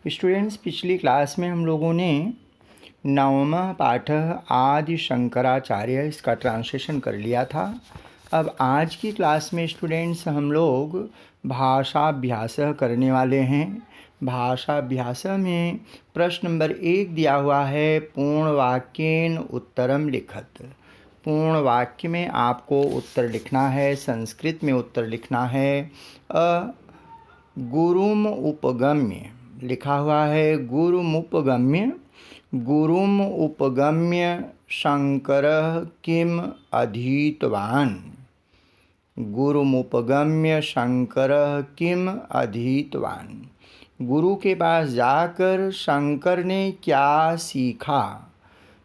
Students, पिछली class में हम लोगों ने नवमा पाठ आदि शंकराचार्य इसका ट्रांसलेशन कर लिया था। अब आज की क्लास में स्टूडेंट्स हम लोग भाषाभ्यास करने वाले हैं। भाषाभ्यास में प्रश्न नंबर 1 दिया हुआ है, पूर्ण वाक्येन उत्तरम लिखत। पूर्ण वाक्य में आपको उत्तर लिखना है, संस्कृत में उत्तर लिखना है। गुरुम उपगम्य लिखा हुआ है, गुरुम उपगम्य शंकरः किम अधीतवान्। गुरुम उपगम्य शंकरः किम अधीतवान्। गुरु के पास जाकर शंकर ने क्या सीखा।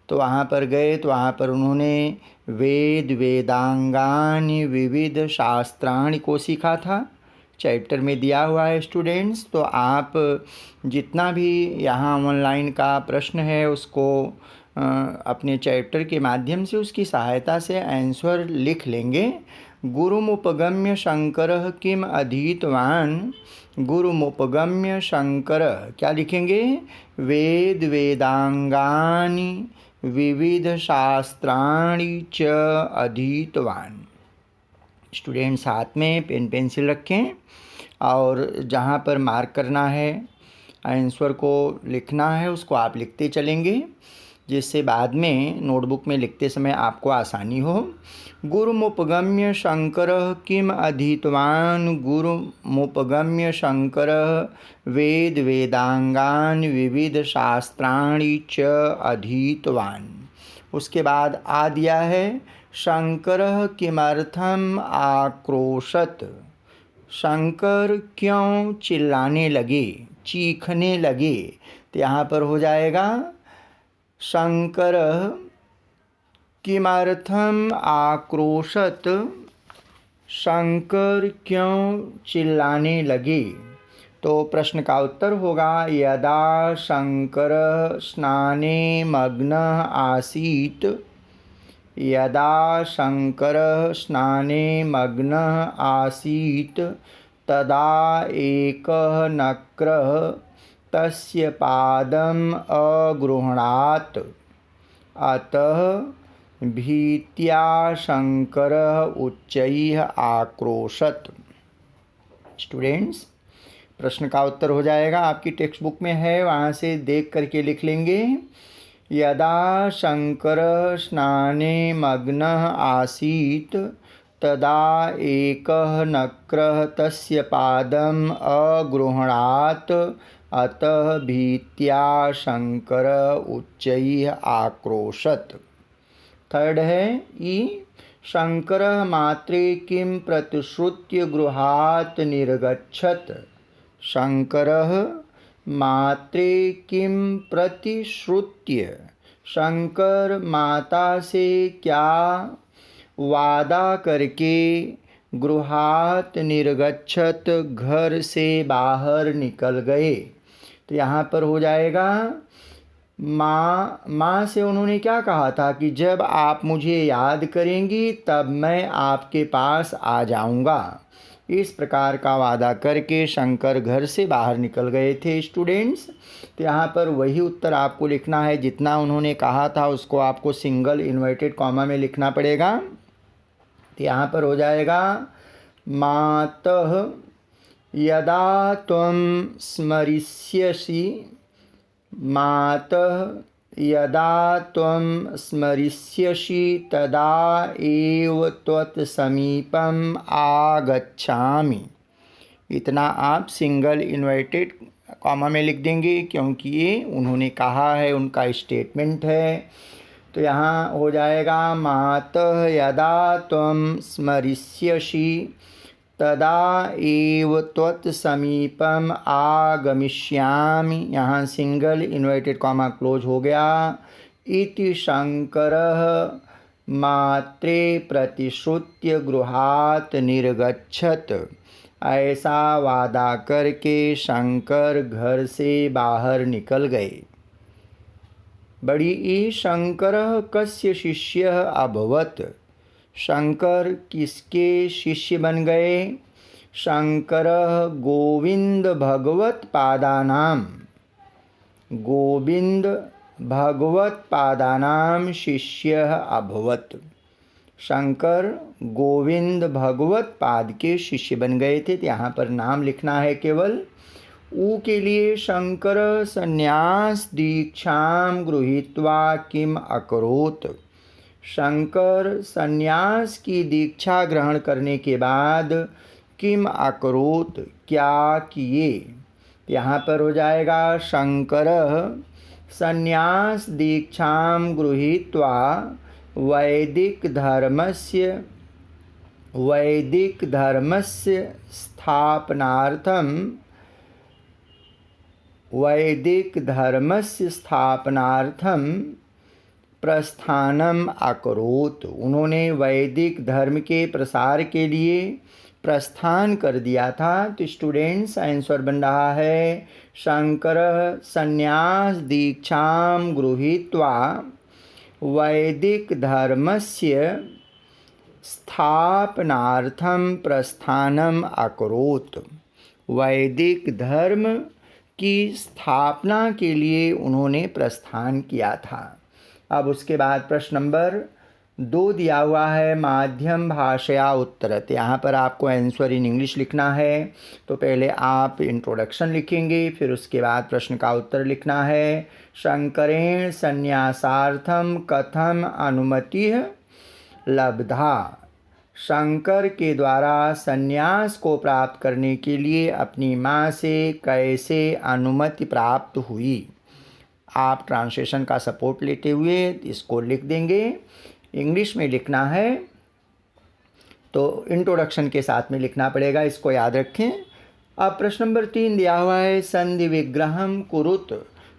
तो वहाँ पर गए तो वहाँ पर उन्होंने वेद वेदांगानि विविध शास्त्राणि को सीखा था। चैप्टर में दिया हुआ है स्टूडेंट्स। तो आप जितना भी यहाँ ऑनलाइन का प्रश्न है उसको अपने चैप्टर के माध्यम से उसकी सहायता से आंसर लिख लेंगे। गुरुमुपगम्य शंकरः किम अधीतवान्। गुरुमुपगम्य शंकर क्या लिखेंगे, वेद वेदांगानि विविध शास्त्राणि च अधीतवान्। स्टूडेंट साथ में पेन पेंसिल रखें और जहाँ पर मार्क करना है, आंसर को लिखना है, उसको आप लिखते चलेंगे, जिससे बाद में नोटबुक में लिखते समय आपको आसानी हो। गुरुमुपगम्य शंकरः किम अधीतवान्। गुरुमुपगम्य शंकरः वेद वेदांगान् विविध शास्त्राणि च अधीतवान्। उसके बाद आ दिया है, शंकरः किमर्थम आक्रोशत। शंकर क्यों चिल्लाने लगे, चीखने लगे। तो यहाँ पर हो जाएगा, शंकरः किमर्थम आक्रोशत। शंकर क्यों चिल्लाने लगे। तो प्रश्न का उत्तर होगा, यदा शंकरः स्नाने मग्नः आसीत्। यदा शंकरः स्नाने मग्नः आसीत् तदा एकः नक्रः तस्य पादम् अगृह्णात्। अतः भीत्या शंकरः उच्चैः आक्रोशत। स्टूडेंट्स, प्रश्न का उत्तर हो जाएगा, आपकी टेक्स्ट बुक में है, वहाँ से देख करके लिख लेंगे। यदा शंकरः स्नाने मग्नः आसीत् तदा एकः नक्रः तस्य पादम् अगृह्णात्। अतः भीत्या शंकरः उच्चैः आक्रोशत। थर्ड है ई, शंकरः मात्रे किं प्रतिश्रुत्य गृहात् निर्गच्छत। शंकरः मात्रे किं प्रतिश्रुत्य। शंकर माता से क्या वादा करके गृहात् निर्गच्छत, घर से बाहर निकल गए। तो यहाँ पर हो जाएगा, माँ से उन्होंने क्या कहा था कि जब आप मुझे याद करेंगी तब मैं आपके पास आ जाऊँगा। इस प्रकार का वादा करके शंकर घर से बाहर निकल गए थे स्टूडेंट्स। तो यहाँ पर वही उत्तर आपको लिखना है, जितना उन्होंने कहा था उसको आपको सिंगल इन्वर्टेड कॉमा में लिखना पड़ेगा। तो यहाँ पर हो जाएगा, मातः यदा त्वं स्मरिष्यसि। मातः यदा त्वं स्मरिष्यसि तदा एव त्वत्समीपम् आगच्छामि। इतना आप सिंगल इन्वर्टेड कॉमा में लिख देंगे, क्योंकि ये उन्होंने कहा है, उनका स्टेटमेंट है। तो यहाँ हो जाएगा, मातः यदा त्वं स्मरिष्यसि तदा एव त्वत्समीपम् आगमिष्यामि। यहाँ सिंगल इन्वर्टेड कॉमा क्लोज हो गया। इति शंकरः मात्रे प्रतिश्रुत्य गृहात् निर्गच्छत। ऐसा वादा करके शंकर घर से बाहर निकल गए। बड़ी ई, शंकरः कस्य शिष्यः अभवत्। शंकर किसके शिष्य बन गए। शंकरः गोविंद भगवत पादानाम। गोविंद भगवत्पादानां शिष्यः अभवत्। शंकर गोविंद भगवत पाद के शिष्य बन गए थे। तो यहाँ पर नाम लिखना है केवल। ऊ के लिए शंकर संन्यास दीक्षां गृहीत्वा किम अकरोत्। शंकर संन्यास की दीक्षा ग्रहण करने के बाद किम अकरोत् क्या किए। यहाँ पर हो जाएगा शंकर संन्यास दीक्षां गृहीत्वा वैदिक धर्मस्य स्थापनार्थं प्रस्थानम अकरोत्। उन्होंने वैदिक धर्म के प्रसार के लिए प्रस्थान कर दिया था। तो स्टूडेंट्स आंसर बन रहा है शंकर संन्यास दीक्षां गृहीत्वा वैदिक धर्मस्य स्थापनार्थं प्रस्थानम अकरोत्। वैदिक धर्म की स्थापना के लिए उन्होंने प्रस्थान किया था। अब उसके बाद प्रश्न नंबर 2 दिया हुआ है, माध्यम भाषया उत्तरत। यहाँ पर आपको आंसर इन इंग्लिश लिखना है। तो पहले आप इंट्रोडक्शन लिखेंगे, फिर उसके बाद प्रश्न का उत्तर लिखना है। शंकरेण संन्यासार्थम कथम अनुमतिः लब्धा। शंकर के द्वारा संन्यास को प्राप्त करने के लिए अपनी माँ से कैसे अनुमति प्राप्त हुई। आप ट्रांसलेशन का सपोर्ट लेते हुए इसको लिख देंगे। इंग्लिश में लिखना है तो इंट्रोडक्शन के साथ में लिखना पड़ेगा, इसको याद रखें। अब प्रश्न नंबर 3 दिया हुआ है, संधि विग्रहम कुरुत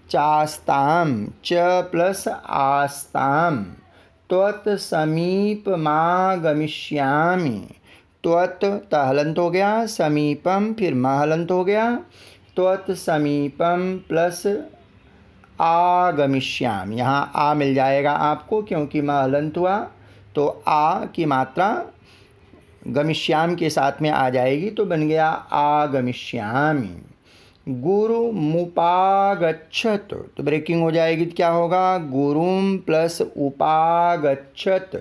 चास्ताम च प्लस आस्ताम त्वत् समीपमागमिष्यामि। त्वत् त हलंत हो गया, समीपम फिर म हलंत हो गया। त्वत् समीपम प्लस आगमिष्यामि। यहाँ आ मिल जाएगा आपको क्योंकि म हलंत हुआ, तो आ की मात्रा गमिष्याम के साथ में आ जाएगी, तो बन गया आगमिष्यामि। गुरु मुपागच्छत, तो ब्रेकिंग हो जाएगी, तो क्या होगा गुरुम प्लस उपागच्छत।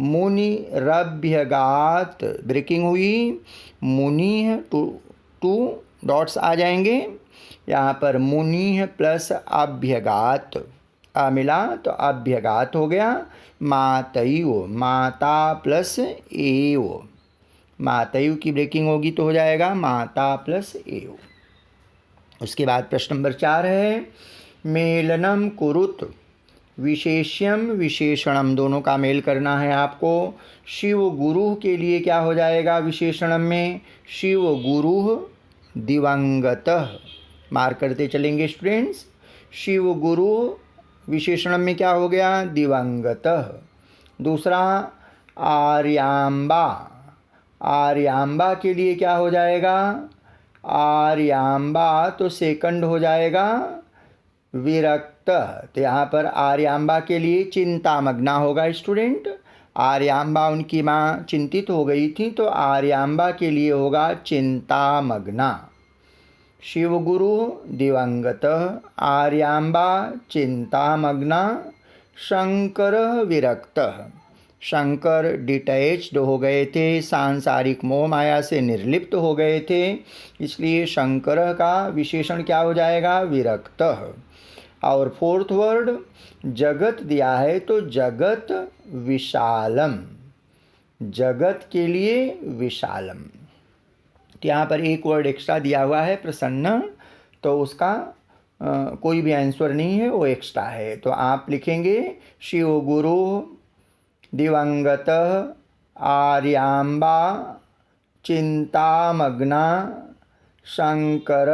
मुनि रभ्यगात, ब्रेकिंग हुई, मुनि टू डॉट्स आ जाएंगे। यहाँ पर मुनि प्लस अभ्यगात, मिला तो अभ्यगात हो गया। मातयु, माता प्लस एव, मातयु की ब्रेकिंग होगी तो हो जाएगा माता प्लस एव। उसके बाद प्रश्न नंबर 4 है, मेलनम कुरुत विशेष्यम विशेषणम, दोनों का मेल करना है आपको। शिव गुरु के लिए क्या हो जाएगा विशेषणम में, शिव गुरु दिवंगतः। मार्क करते चलेंगे स्टूडेंट्स। शिव गुरु विशेषणम में क्या हो गया दिवंगतः। दूसरा आर्यांबा, आर्यांबा के लिए क्या हो जाएगा आर्यांबा, तो सेकंड हो जाएगा विरक्त। तो यहाँ पर आर्यांबा के लिए चिंतामग्ना होगा स्टूडेंट। आर्यांबा उनकी माँ चिंतित हो गई थी, तो आर्यांबा के लिए होगा चिंतामग्ना। शिवगुरु दिवंगत, आर्यांबा चिंतामग्ना, शंकर विरक्त। शंकर डिटैच्ड हो गए थे, सांसारिक मोह माया से निर्लिप्त हो गए थे, इसलिए शंकर का विशेषण क्या हो जाएगा विरक्त। और फोर्थ वर्ड जगत दिया है, तो जगत विशालम, जगत के लिए विशालम। तो यहाँ पर एक वर्ड एक्स्ट्रा दिया हुआ है प्रसन्न, तो उसका कोई भी आंसर नहीं है, वो एक्स्ट्रा है। तो आप लिखेंगे शिव गुरु दिवंगत आर्यांबा चिंतामग्ना शंकर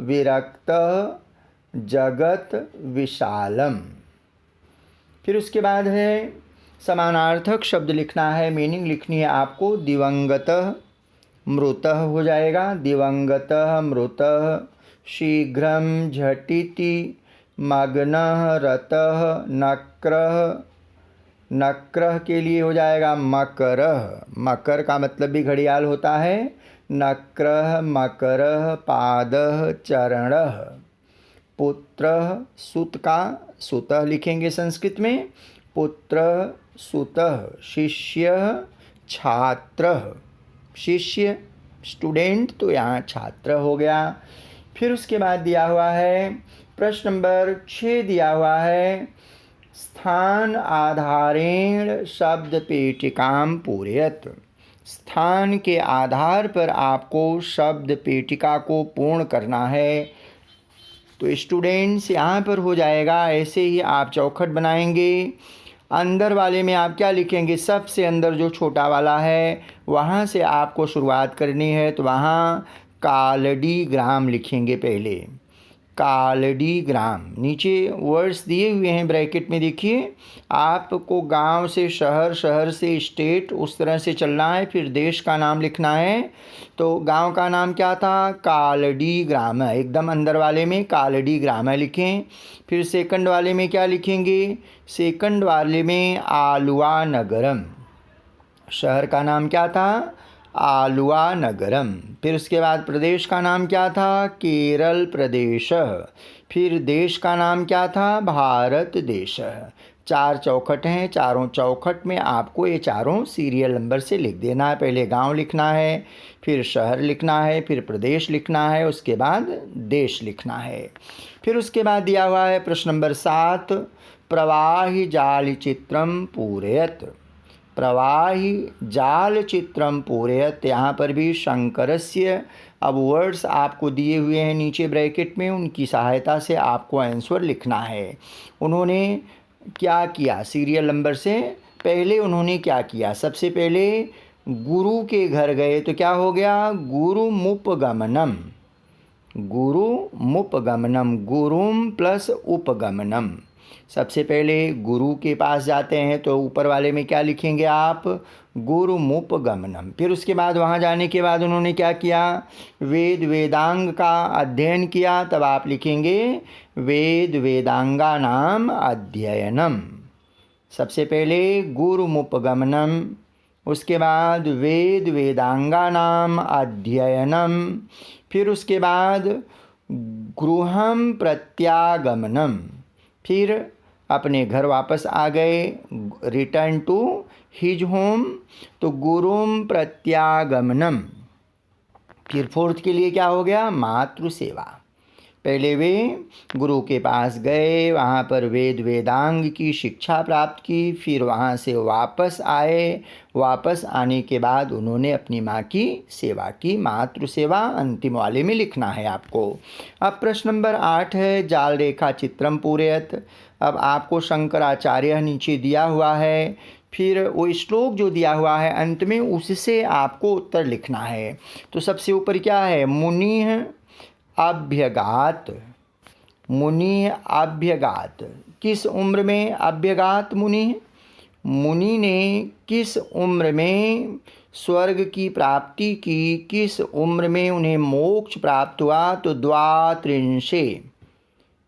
विरक्त जगत विशालम। फिर उसके बाद है समानार्थक शब्द लिखना है, मीनिंग लिखनी है आपको। दिवंगत मृतः हो जाएगा, दिवंगत मृतः, शीघ्रम झटिति, मग्नः रतः, नक्रः, नक्रः के लिए हो जाएगा मकरः, मकर का मतलब भी घड़ियाल होता है। नक्रः मकरः पादः चरणः, पुत्रः, सुत का सुतः लिखेंगे संस्कृत में, पुत्रः सुतः, शिष्यः छात्रः, शिष्य स्टूडेंट तो यहाँ छात्र हो गया। फिर उसके बाद दिया हुआ है प्रश्न नंबर 6 दिया हुआ है, स्थान आधारेण शब्द पेटिकाम पूरयत। स्थान के आधार पर आपको शब्द पेटिका को पूर्ण करना है। तो स्टूडेंट्स यहाँ पर हो जाएगा, ऐसे ही आप चौखट बनाएंगे। अंदर वाले में आप क्या लिखेंगे, सबसे अंदर जो छोटा वाला है वहाँ से आपको शुरुआत करनी है। तो वहाँ कालड़ी ग्राम लिखेंगे पहले, कालड़ी ग्राम। नीचे वर्ड्स दिए हुए हैं ब्रैकेट में, देखिए। आपको गांव से शहर, शहर से स्टेट, उस तरह से चलना है। फिर देश का नाम लिखना है। तो गांव का नाम क्या था, कालड़ी ग्राम है, एकदम अंदर वाले में कालड़ी ग्राम है लिखें। फिर सेकंड वाले में क्या लिखेंगे, सेकंड वाले में आलुवा नगरम। शहर का नाम क्या था, आलुवा नगरम। फिर उसके बाद प्रदेश का नाम क्या था, केरल प्रदेश। फिर देश का नाम क्या था, भारत देश। 4 चौखट हैं, चारों चौखट में आपको ये चारों सीरियल नंबर से लिख देना है। पहले गांव लिखना है, फिर शहर लिखना है, फिर प्रदेश लिखना है, उसके बाद देश लिखना है। फिर उसके बाद दिया हुआ है प्रश्न नंबर 7, प्रवाहि जाल चित्रम पूरयत। प्रवाहि जाल चित्रम पूरयत। यहाँ पर भी शंकरस्य, अब वर्ड्स आपको दिए हुए हैं नीचे ब्रैकेट में, उनकी सहायता से आपको आंसर लिखना है। उन्होंने क्या किया, सीरियल नंबर से पहले उन्होंने क्या किया, सबसे पहले गुरु के घर गए। तो क्या हो गया, गुरुमुपगमनम, गुरुमुपगमनम, गुरुम प्लस उपगमनम। सबसे पहले गुरु के पास जाते हैं, तो ऊपर वाले में क्या लिखेंगे आप, गुरुमुपगमनम। फिर उसके बाद वहाँ जाने के बाद उन्होंने क्या किया, वेद वेदांग का अध्ययन किया। तब आप लिखेंगे वेद वेदांगा नाम अध्ययनम। सबसे पहले गुरुमुपगमनम, उसके बाद वेद वेदांगा नाम अध्ययनम। फिर उसके बाद गृहम प्रत्यागमनम, फिर अपने घर वापस आ गए, रिटर्न टू हिज होम। तो गुरुम प्रत्यागमनम। फिर फोर्थ के लिए क्या हो गया, मातृ सेवा। पहले वे गुरु के पास गए, वहाँ पर वेद वेदांग की शिक्षा प्राप्त की, फिर वहाँ से वापस आए। वापस आने के बाद उन्होंने अपनी माँ की सेवा की, मातृ सेवा अंतिम वाले में लिखना है आपको। अब प्रश्न नंबर 8 है, जाल रेखा चित्रम पूरयत। अब आपको शंकराचार्य नीचे दिया हुआ है, फिर वो श्लोक जो दिया हुआ है अंत में उससे आपको उत्तर लिखना है। तो सबसे ऊपर क्या है, मुनि अभ्यगात, मुनि अभ्यगात, किस उम्र में अभ्यगात मुनि, मुनि ने किस उम्र में स्वर्ग की प्राप्ति की, किस उम्र में उन्हें मोक्ष प्राप्त हुआ। तो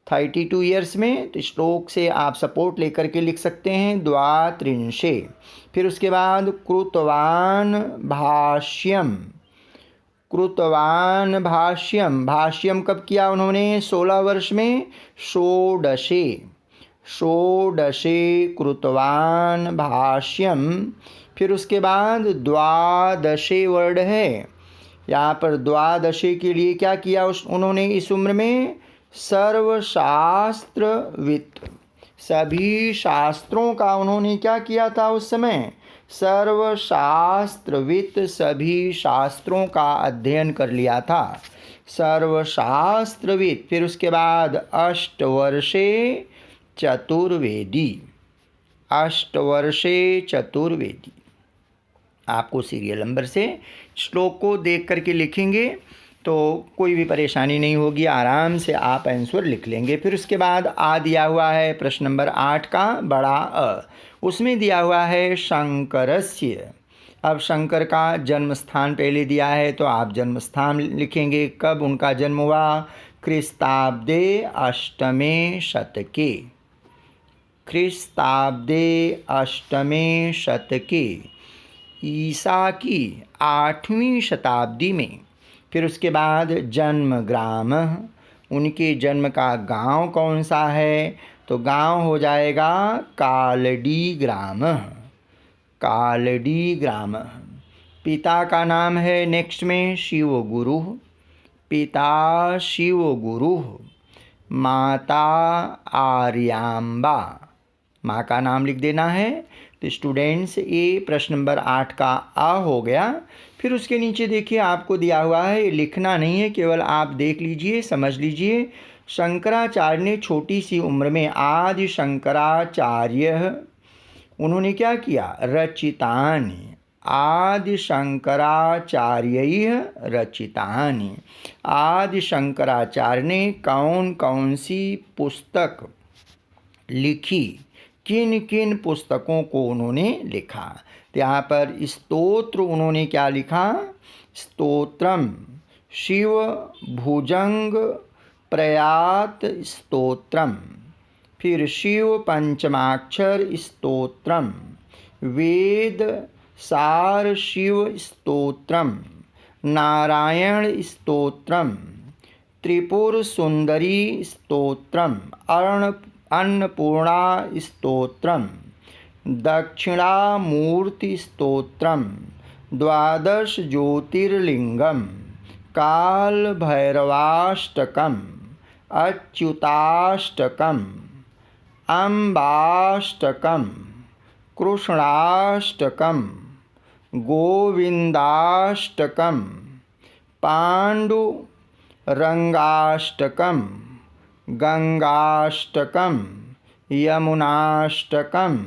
32 ईयर्स में। तो श्लोक से आप सपोर्ट लेकर के लिख सकते हैं 32। फिर उसके बाद कृतवान भाष्यम, कृतवान भाष्यम, भाष्यम कब किया उन्होंने, 16 वर्ष में, षोडशे, षोडशे कृतवान भाष्यम। फिर उसके बाद द्वादशे वर्ड है, यहाँ पर द्वादशे के लिए क्या किया उन्होंने इस उम्र में, सर्वशास्त्रवित्, सभी शास्त्रों का उन्होंने क्या किया था उस समय, सर्वशास्त्रवित्, सभी शास्त्रों का अध्ययन कर लिया था, सर्वशास्त्रवित्। फिर उसके बाद अष्टवर्षे चतुर्वेदी, अष्टवर्षे चतुर्वेदी। आपको सीरियल नंबर से श्लोक को देख करके लिखेंगे तो कोई भी परेशानी नहीं होगी, आराम से आप आंसर लिख लेंगे। फिर उसके बाद आ दिया हुआ है प्रश्न नंबर 8 का बड़ा अ, उसमें दिया हुआ है शंकरस्य। अब शंकर का जन्म स्थान पहले दिया है, तो आप जन्म स्थान लिखेंगे, कब उनका जन्म हुआ, ख्रिस्ताब्दे 8वें शतके, ख्रिस्ताब्दे 8वें शतके, ईसा की 8वीं शताब्दी में। फिर उसके बाद जन्म ग्राम, उनके जन्म का गांव कौन सा है? तो गांव हो जाएगा कालडी ग्राम। कालडी ग्राम। पिता का नाम है नेक्स्ट में शिव गुरु। पिता शिव गुरु। माता आर्यांबा। माँ का नाम लिख देना है। तो स्टूडेंट्स ये प्रश्न नंबर 8 का आ हो गया। फिर उसके नीचे देखिए आपको दिया हुआ है, ये लिखना नहीं है, केवल आप देख लीजिए, समझ लीजिए। शंकराचार्य ने छोटी सी उम्र में, आदि शंकराचार्य, उन्होंने क्या किया? रचितानि। आदि शंकराचार्य रचितानि। आदि शंकराचार्य ने कौन कौन सी पुस्तक लिखी? किन किन पुस्तकों को उन्होंने लिखा? तो यहाँ पर स्तोत्र उन्होंने क्या लिखा? स्तोत्रम शिव भुजंग प्रयात स्तोत्रम। फिर शिव पंचमाक्षर स्तोत्रम। वेद सार शिव स्तोत्रम। नारायण स्तोत्रम। त्रिपुर सुंदरी स्तोत्रम। अन्नपूर्णा स्तोत्रम। दक्षिणामूर्ति स्तोत्रम। द्वादश ज्योतिर्लिंगम। काल भैरवाष्टकम। अच्युताष्टकम। अम्बाष्टकम। कृष्णाष्टकम। गोविंदाष्टकम। पांडुरंगाष्टकम। गंगाष्टकम। यमुनाष्टकम।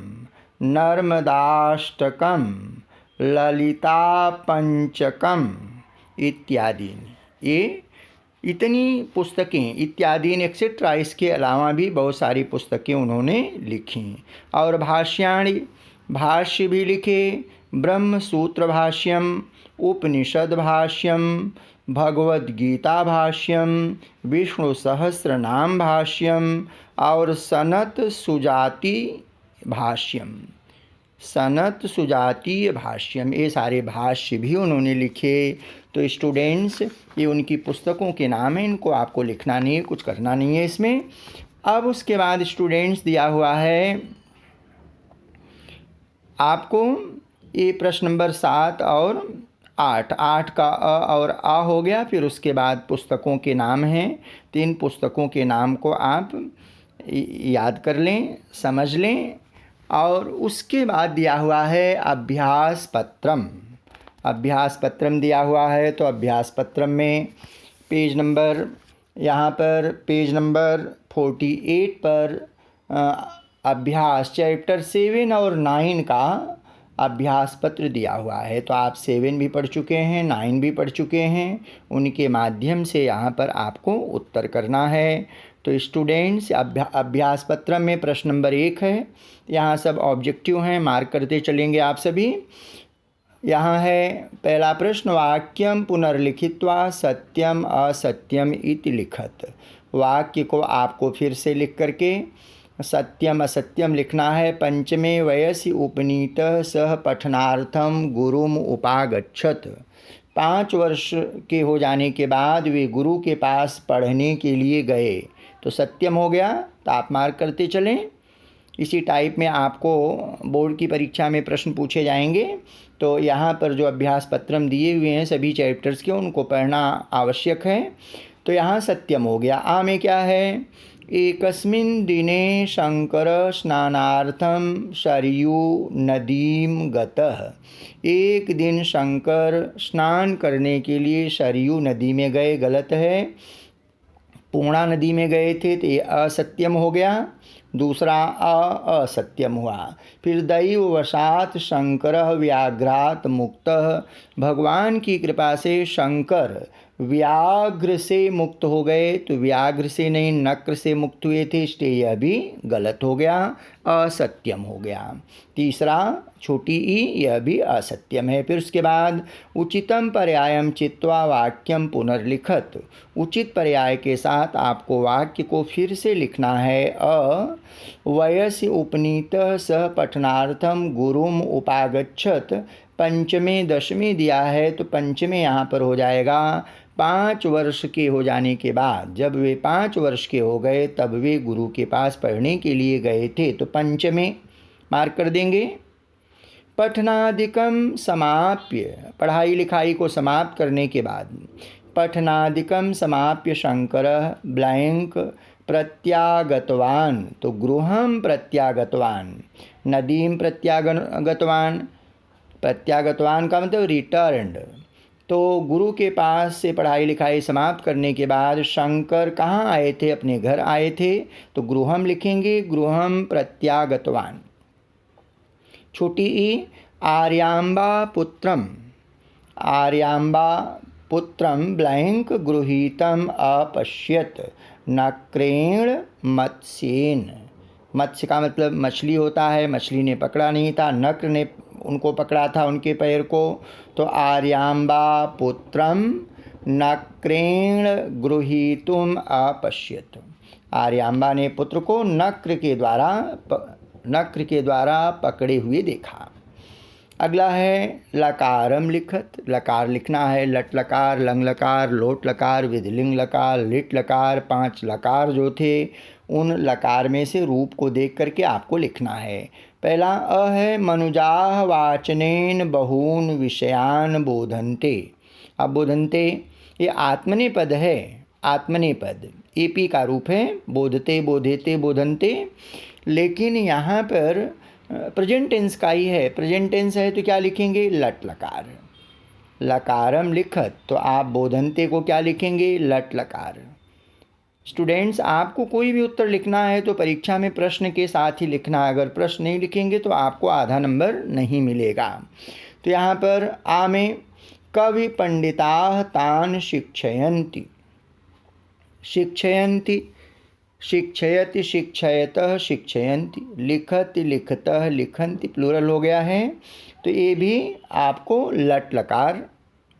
नर्मदाष्टकम। ललिता पंचकम इत्यादि। ये इतनी पुस्तकें इत्यादि एक्सेट्रा, इसके अलावा भी बहुत सारी पुस्तकें उन्होंने लिखी। और भाष्याणि, भाष्य भी लिखे। ब्रह्म सूत्र भाष्यम, उपनिषद भाष्यम, भगवद गीता भाष्यम, विष्णु सहस्रनाम भाष्यम और सनत सुजाति भाष्यम। सनत सुजातीय भाष्यम, ये सारे भाष्य भी उन्होंने लिखे। तो स्टूडेंट्स ये उनकी पुस्तकों के नाम हैं, इनको आपको लिखना नहीं है, कुछ करना नहीं है इसमें। अब उसके बाद स्टूडेंट्स दिया हुआ है आपको ये प्रश्न नंबर 7 और 8। 8 का अ और आ हो गया। फिर उसके बाद पुस्तकों के नाम हैं। 3 पुस्तकों के नाम को आप याद कर लें, समझ लें। और उसके बाद दिया हुआ है अभ्यास पत्रम। अभ्यास पत्रम दिया हुआ है। तो अभ्यास पत्रम में पेज नंबर, यहाँ पर पेज नंबर 48 पर अभ्यास चैप्टर 7 और 9 का अभ्यास पत्र दिया हुआ है। तो आप 7 भी पढ़ चुके हैं, 9 भी पढ़ चुके हैं, उनके माध्यम से यहाँ पर आपको उत्तर करना है। तो स्टूडेंट्स अभ्यास पत्र में प्रश्न नंबर 1 है। यहाँ सब ऑब्जेक्टिव हैं, मार्क करते चलेंगे आप सभी। यहाँ है पहला प्रश्न, वाक्यम पुनर्लिखित्वा सत्यम असत्यम इति लिखत। वाक्य को आपको फिर से लिख करके सत्यम असत्यम लिखना है। पंचमे वयसि उपनीतः सह पठनार्थम गुरुम उपागच्छत। 5 वर्ष के हो जाने के बाद वे गुरु के पास पढ़ने के लिए गए। तो सत्यम हो गया। तो आप मार्क करते चलें। इसी टाइप में आपको बोर्ड की परीक्षा में प्रश्न पूछे जाएंगे। तो यहाँ पर जो अभ्यास पत्रम दिए हुए हैं सभी चैप्टर्स के, उनको पढ़ना आवश्यक है। तो यहाँ सत्यम हो गया। आ में क्या है? एकस्मिन् दिने शंकर स्नानार्थम सरयू नदीम गतः। एक दिन शंकर स्नान करने के लिए सरयू नदी में गए। गलत है, पूर्णा नदी में गए थे, तो ये असत्यम हो गया। दूसरा असत्यम हुआ। फिर दैववशात शंकर व्याघ्रात मुक्तः। भगवान की कृपा से शंकर व्याघ्र से मुक्त हो गए। तो व्याघ्र से नहीं, नक्र से मुक्त हुए थे, इसलिए यह भी गलत हो गया, असत्यम हो गया। तीसरा छोटी ई, यह भी असत्यम है। फिर उसके बाद उचितम पर्यायम चित्वा वाक्यम पुनर्लिखत। उचित पर्याय के साथ आपको वाक्य को फिर से लिखना है। वयसि उपनीतः सह पठनार्थम गुरुम उपागच्छत। पंचमे दशमी दिया है, तो पंचमे यहाँ पर हो जाएगा 5 वर्ष के हो जाने के बाद, जब वे 5 वर्ष के हो गए तब वे गुरु के पास पढ़ने के लिए गए थे। तो पंचमे मार्क कर देंगे। पठनादिकम समाप्य, पढ़ाई लिखाई को समाप्त करने के बाद, पठनादिकम समाप्य शंकरः ब्लैंक प्रत्यागतवान। तो गृहं प्रत्यागतवान, नदीं प्रत्यागतवान, प्रत्यागतवान का मतलब रिटर्न्ड। तो गुरु के पास से पढ़ाई लिखाई समाप्त करने के बाद शंकर कहाँ आए थे? अपने घर आए थे। तो गृहम लिखेंगे, गृहम प्रत्यागतवान। छोटी ई आर्यांबा पुत्रम, आर्यांबा पुत्रम ब्लैंक गृहीतम अपश्यत नक्रेण मत्स्येन। मत्स्य का मतलब मछली होता है, मछली ने पकड़ा नहीं था, नक्र ने उनको पकड़ा था, उनके पैर को। तो आर्यांबा पुत्रम नक्रेण गृहीतुम अपश्यत, आर्यांबा ने पुत्र को नक्र के द्वारा पकड़े हुए देखा। अगला है लकारम लिखत, लकार लिखना है। लट लकार, लंग लकार, लोट लकार, विधिलिंग लकार, लिट लकार, 5 लकार जो थे उन लकार में से रूप को देख करके आपको लिखना है। पहला अ है मनुजाह वाचनेन बहून विषयान बोधन्ते। अब बोधन्ते ये आत्मनेपद है, आत्मनेपद एपी का रूप है, बोधते बोधेते बोधन्ते। लेकिन यहाँ पर प्रेजेंट टेंस का ही है, प्रेजेंट टेंस है तो क्या लिखेंगे? लट लकार। लकारम लिखत, तो आप बोधन्ते को क्या लिखेंगे? लट लकार। स्टूडेंट्स, आपको कोई भी उत्तर लिखना है तो परीक्षा में प्रश्न के साथ ही लिखना है। अगर प्रश्न नहीं लिखेंगे तो आपको आधा नंबर नहीं मिलेगा। तो यहाँ पर आ में कवि पंडिता तान शिक्षयन्ति, शिक्षयन्ति, शिक्षयति, शिक्षयतः, शिक्षयन्ति, लिखति, लिखतः, लिखन्ति, प्लूरल हो गया है। तो ये भी आपको लट लकार,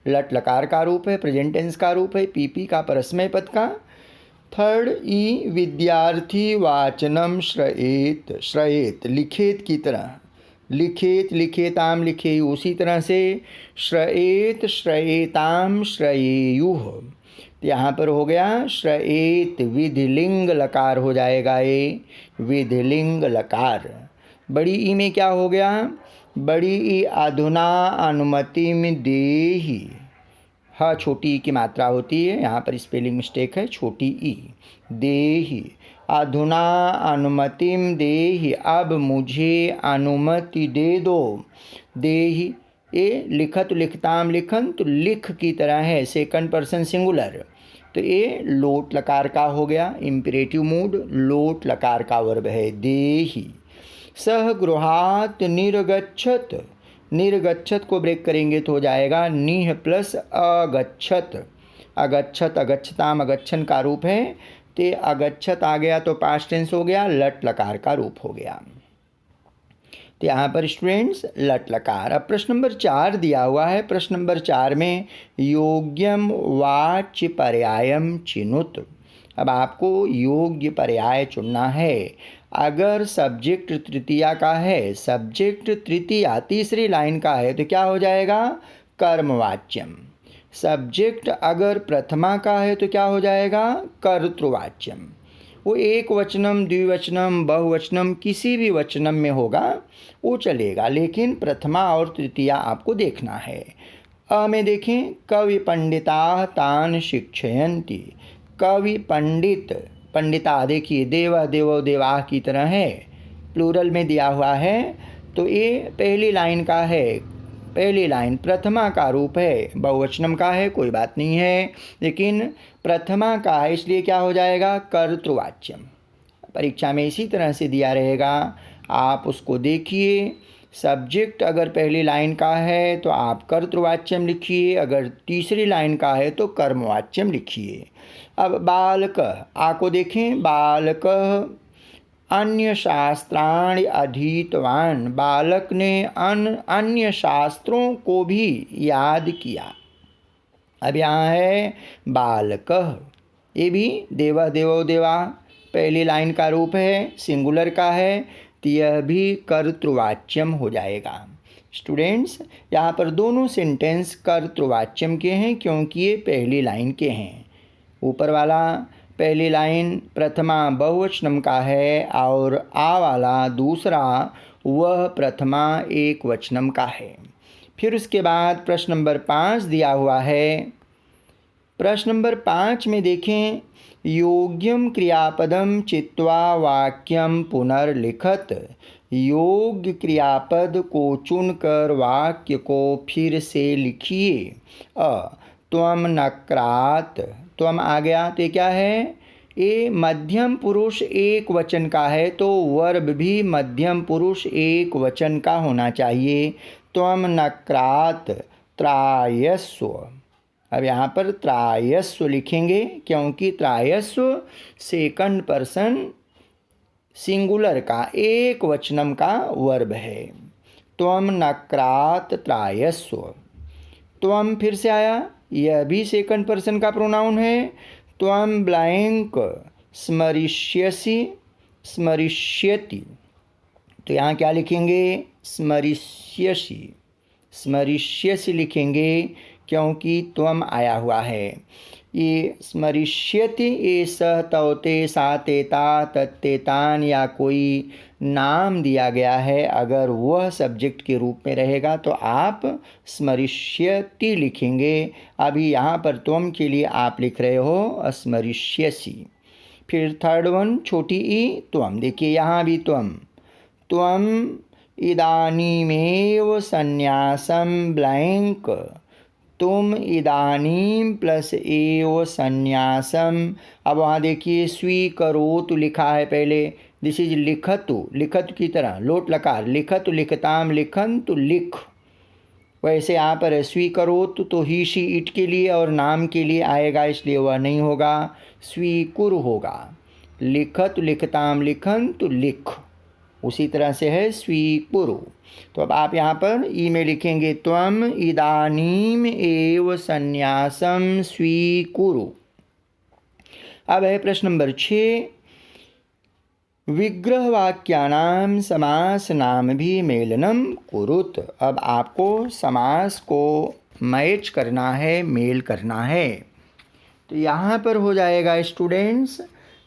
लट लकार का रूप है, प्रेजेंट टेंस का रूप है, पीपी का परस्मय पद का। थर्ड ई विद्यार्थी वाचनम श्रयेत, श्रयेत लिखेत की तरह, लिखेत लिखेताम लिखे, उसी तरह से श्रयेत श्रयेताम श्रयेयुः। यहाँ पर हो गया श्रयेत, विधिलिंग लकार हो जाएगा ये, विधिलिंग लकार। बड़ी ई में क्या हो गया? बड़ी ई अधुना अनुमतिम देहि, हाँ छोटी ई की मात्रा होती है, यहाँ पर स्पेलिंग मिस्टेक है, छोटी ई। देहि, अधुना अनुमतिम देहि, अब मुझे अनुमति दे दो। देहि ये लिखत लिखताम लिखन, तो लिख की तरह है, सेकंड पर्सन सिंगुलर। तो ये लोट लकार का हो गया, इम्परेटिव मूड, लोट लकार का वर्ब है देहि। सह गृहात निर्गच्छत, निर्गच्छत को ब्रेक करेंगे तो हो जाएगा निह प्लस अगच्छत। अगच्छत अगच्छताम अगच्छन का रूप है, तो अगच्छत आ गया तो पास्ट टेंस हो गया, लट लकार का रूप हो गया। तो यहाँ पर स्टूडेंट्स लट लकार। अब प्रश्न नंबर 4 दिया हुआ है। प्रश्न नंबर 4 में योग्यम वाच्य पर्यायम चिनुत। अब आपको योग्य पर्याय चुनना है। अगर सब्जेक्ट तृतीया का है, सब्जेक्ट तृतीया तीसरी लाइन का है तो क्या हो जाएगा? कर्मवाच्यम। सब्जेक्ट अगर प्रथमा का है तो क्या हो जाएगा? कर्तृवाच्यम। वो एक वचनम, द्विवचनम, बहुवचनम किसी भी वचनम में होगा वो चलेगा, लेकिन प्रथमा और तृतीया आपको देखना है। अ में देखें, कवि पंडिता तान शिक्षयन्ति। कवि पंडित, पंडिता देखिए देव देवो देवाः की तरह है, प्लूरल में दिया हुआ है, तो ये पहली लाइन का है, पहली लाइन प्रथमा का रूप है, बहुवचनम का है कोई बात नहीं है, लेकिन प्रथमा का है इसलिए क्या हो जाएगा? कर्तृवाच्यम। परीक्षा में इसी तरह से दिया रहेगा, आप उसको देखिए। सब्जेक्ट अगर पहली लाइन का है तो आप कर्तृवाच्यम लिखिए, अगर तीसरी लाइन का है तो कर्मवाच्यम लिखिए। अब बालक, आ को देखें, बालक अन्य शास्त्राणि अधीतवान। बालक ने अन्य शास्त्रों को भी याद किया। अब यहाँ है बालक, ये भी देव देवो देवा पहली लाइन का रूप है, सिंगुलर का है, तो यह भी कर्तृवाच्यम हो जाएगा। स्टूडेंट्स, यहाँ पर दोनों सेंटेंस कर्तृवाच्यम के हैं क्योंकि ये पहली लाइन के हैं। ऊपर वाला पहली लाइन प्रथमा बहुवचनम का है और आ वाला दूसरा वह प्रथमा एक वचनम का है। फिर उसके बाद प्रश्न नंबर 5 दिया हुआ है। प्रश्न नंबर 5 में देखें, योग्यम क्रियापदम चित्वा वाक्यम पुनर्लिखत। योग्य क्रियापद को चुनकर वाक्य को फिर से लिखिए। त्वम नक्रात, त्वम आ गया तो ये क्या है? ये मध्यम पुरुष एक वचन का है तो वर्ब भी मध्यम पुरुष एक वचन का होना चाहिए। त्वम नक्रात त्रायस्व। अब यहाँ पर त्रायस्व लिखेंगे क्योंकि त्रायस्व सेकंड पर्सन सिंगुलर का एक वचनम का वर्ब है। त्वम नक्रात त्रायस्व। त्वम फिर से आया, यह भी सेकंड पर्सन का प्रोनाउन है। त्वम ब्लैंक स्मरिष्यसि स्मरिष्यति, तो यहाँ क्या लिखेंगे? स्मरिष्यसि। स्मरिष्यसि लिखेंगे क्योंकि त्वम आया हुआ है। ये स्मरिष्यति ये सह तौते सा तेता तत्तेतान या कोई नाम दिया गया है, अगर वह सब्जेक्ट के रूप में रहेगा तो आप स्मरिष्यति लिखेंगे। अभी यहाँ पर त्वम के लिए आप लिख रहे हो स्मरिष्यसि। फिर थर्ड वन छोटी ई त्वम, देखिए यहाँ भी त्वम। त्वम इदानीमेव संन्यासम ब्लैंक। तुम इदानीम प्लस एव संन्यासम। अब वहाँ देखिए स्वीकरोतु लिखा है पहले, दिस इज लिखतु, लिखत की तरह लोट लकार, लिखतु लिखताम लिखंतु लिख। वैसे यहाँ पर स्वीकरोतु तो ही शी इट के लिए और नाम के लिए आएगा, इसलिए वह नहीं होगा, स्वीकुरु होगा। लिखतु लिखताम लिखंतु लिख, उसी तरह से है स्वीकुरु। तो अब आप यहाँ पर ई में लिखेंगे त्वम इदानीम एव संन्यासम स्वीकुरु। अब है प्रश्न नंबर 6, विग्रह वाक्यानाम समास नाम भी मेलनम कुरुत। अब आपको समास को मैच करना है, मेल करना है। तो यहाँ पर हो जाएगा स्टूडेंट्स,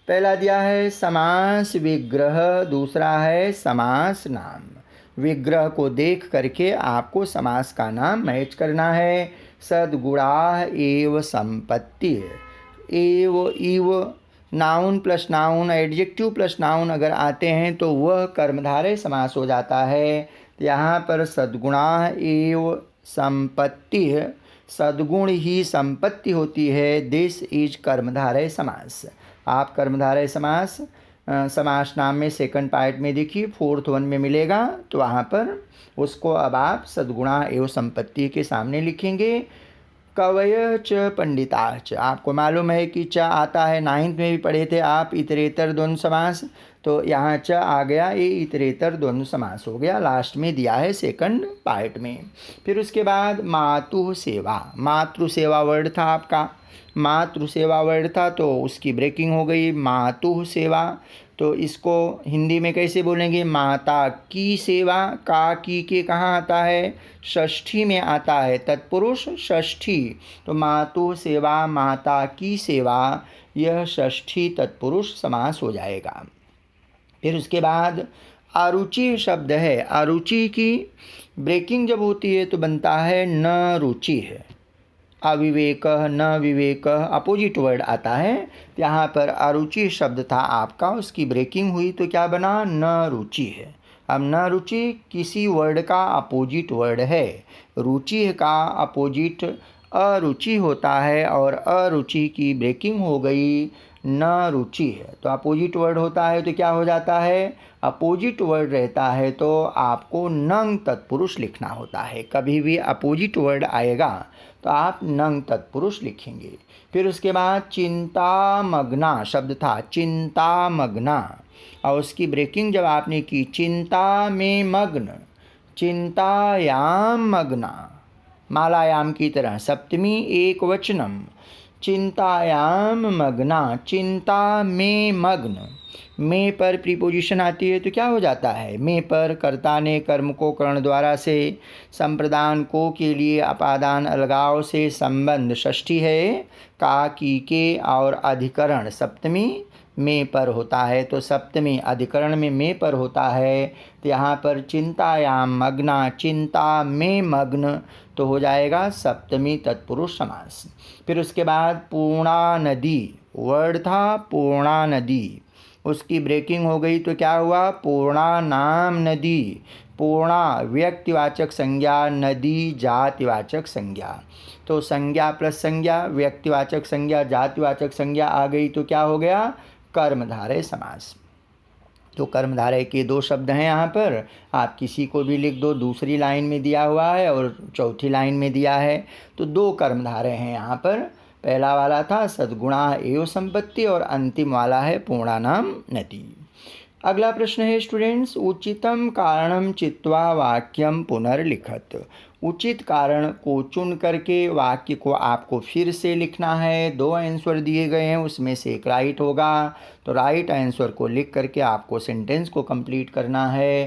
पहला दिया है समास विग्रह, दूसरा है समास नाम। विग्रह को देख करके आपको समास का नाम मैच करना है। सद्गुणा एव संपत्ति, एव इव noun plus noun, adjective plus noun अगर आते हैं तो वह कर्मधारय समास हो जाता है। तो यहाँ पर सद्गुणा एव संपत्ति, सद्गुण ही संपत्ति होती है, दिस इज कर्मधारय समास। आप कर्मधारय समास समास नाम में सेकंड पार्ट में देखिए फोर्थ वन में मिलेगा, तो वहाँ पर उसको अब आप सद्गुणा एवं संपत्ति के सामने लिखेंगे। कवय च पंडिता च, आपको मालूम है कि च आता है, 9th में भी पढ़े थे आप इतरेतर द्वंद्व समास, तो यहाँ च आ गया, ये इतरेतर द्वंद्व समास हो गया, लास्ट में दिया है सेकंड पार्ट में। फिर उसके बाद मातु सेवा, मातृ सेवा वर्ड था आपका, मातृ सेवा वर्ड था तो उसकी ब्रेकिंग हो गई मातु सेवा। तो इसको हिंदी में कैसे बोलेंगे? माता की सेवा। का की के कहाँ आता है? षष्ठी में आता है, तत्पुरुष षष्ठी। तो मातु सेवा, माता की सेवा, यह षष्ठी तत्पुरुष समास हो जाएगा। फिर उसके बाद अरुचि शब्द है, अरुचि की ब्रेकिंग जब होती है तो बनता है न रुचि है। अविवेक न विवेक अपोजिट वर्ड आता है, यहाँ पर अरुचि शब्द था आपका, उसकी ब्रेकिंग हुई तो क्या बना? न रुचि है। अब न रुचि किसी वर्ड का अपोजिट वर्ड है, रुचि का अपोजिट अरुचि होता है और अरुचि की ब्रेकिंग हो गई, न रुचि है। तो अपोजिट वर्ड होता है तो क्या हो जाता है? अपोजिट वर्ड रहता है तो आपको नंग तत्पुरुष लिखना होता है। कभी भी अपोजिट वर्ड आएगा तो आप नंग तत्पुरुष लिखेंगे। फिर उसके बाद चिंता मग्ना शब्द था, चिंता मग्ना, और उसकी ब्रेकिंग जब आपने की चिंता में मग्न, चिंतायाम मग्ना, मालायाम की तरह सप्तमी एक वचनम, चिंतायाम मग्ना, चिंता में मग्न। में पर प्रीपोजिशन आती है तो क्या हो जाता है? में पर कर्ता ने कर्म को कर्ण द्वारा से, संप्रदान को के लिए अपादान अलगाव से संबंध षष्ठी है, का की के और अधिकरण सप्तमी में पर होता है। तो सप्तमी अधिकरण में पर होता है, तो यहाँ पर चिंतायाम मग्ना, चिंता में मग्न, तो हो जाएगा सप्तमी तत्पुरुष समास। फिर उसके बाद पूर्णा नदी, वर्ड था पूर्णा नदी, उसकी ब्रेकिंग हो गई तो क्या हुआ? पूर्णा नाम नदी। पूर्णा व्यक्तिवाचक संज्ञा, नदी जातिवाचक संज्ञा, तो संज्ञा प्लस संज्ञा, व्यक्तिवाचक संज्ञा, जातिवाचक संज्ञा आ गई तो क्या हो गया? कर्मधारय समास। तो कर्मधारय के दो शब्द हैं यहाँ पर, आप किसी को भी लिख दो, दूसरी लाइन में दिया हुआ है और चौथी लाइन में दिया है, तो दो कर्मधारय हैं यहाँ पर। पहला वाला था सद्गुणा एव संपत्ति और अंतिम वाला है पूर्णानाम नदी। अगला प्रश्न है स्टूडेंट्स, उचितम कारणम चित्वा वाक्यम पुनर्लिखत। उचित कारण को चुन करके वाक्य को आपको फिर से लिखना है। दो आंसर दिए गए हैं, उसमें से एक राइट होगा, तो राइट आंसर को लिख करके आपको सेंटेंस को कंप्लीट करना है।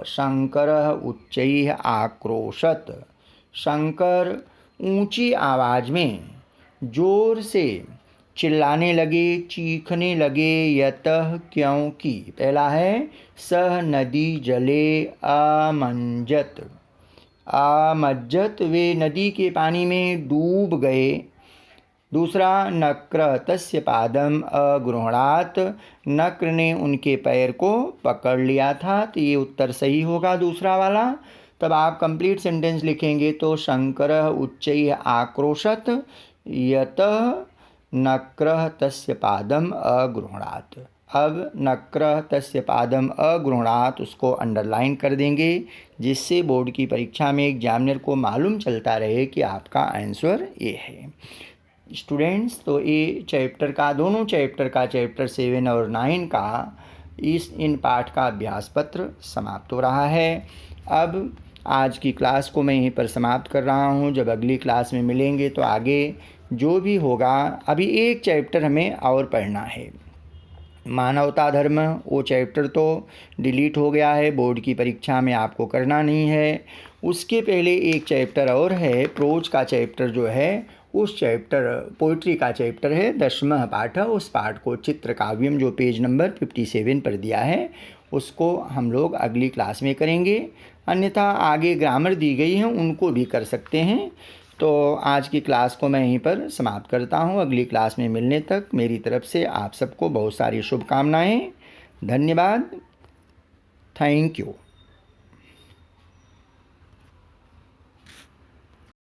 शंकर उच्चैः आक्रोशत, शंकर ऊंची आवाज़ में जोर से चिल्लाने लगे, चीखने लगे, यतः क्योंकि। पहला है सह नदी जले अमंजत, आमज्जत वे नदी के पानी में डूब गए। दूसरा नक्र तस्य पादम अगृह्णात, नक्र ने उनके पैर को पकड़ लिया था, तो ये उत्तर सही होगा दूसरा वाला। तब आप कंप्लीट सेंटेंस लिखेंगे तो शंकरः उच्चैः आक्रोशत यतः नक्रः तस्य पादम अगृह्णात। अब नक्रः तस्य पादम अगृह्णात उसको अंडरलाइन कर देंगे, जिससे बोर्ड की परीक्षा में एग्जामिनर को मालूम चलता रहे कि आपका आंसर ये है। स्टूडेंट्स, तो ये चैप्टर का, दोनों चैप्टर का, चैप्टर 7 और 9 का इन पाठ का अभ्यास पत्र समाप्त हो रहा है। अब आज की क्लास को मैं यहीं पर समाप्त कर रहा हूँ। जब अगली क्लास में मिलेंगे तो आगे जो भी होगा, अभी एक चैप्टर हमें और पढ़ना है, मानवता धर्म। वो चैप्टर तो डिलीट हो गया है, बोर्ड की परीक्षा में आपको करना नहीं है। उसके पहले एक चैप्टर और है, प्रोज का चैप्टर जो है, उस चैप्टर पोइट्री का चैप्टर है 10वां पाठ। उस पाठ को चित्र काव्यम जो पेज नंबर 57 पर दिया है, उसको हम लोग अगली क्लास में करेंगे। अन्यथा आगे ग्रामर दी गई है, उनको भी कर सकते हैं। तो आज की क्लास को मैं यहीं पर समाप्त करता हूँ। अगली क्लास में मिलने तक मेरी तरफ से आप सबको बहुत सारी शुभकामनाएं। धन्यवाद। Thank you.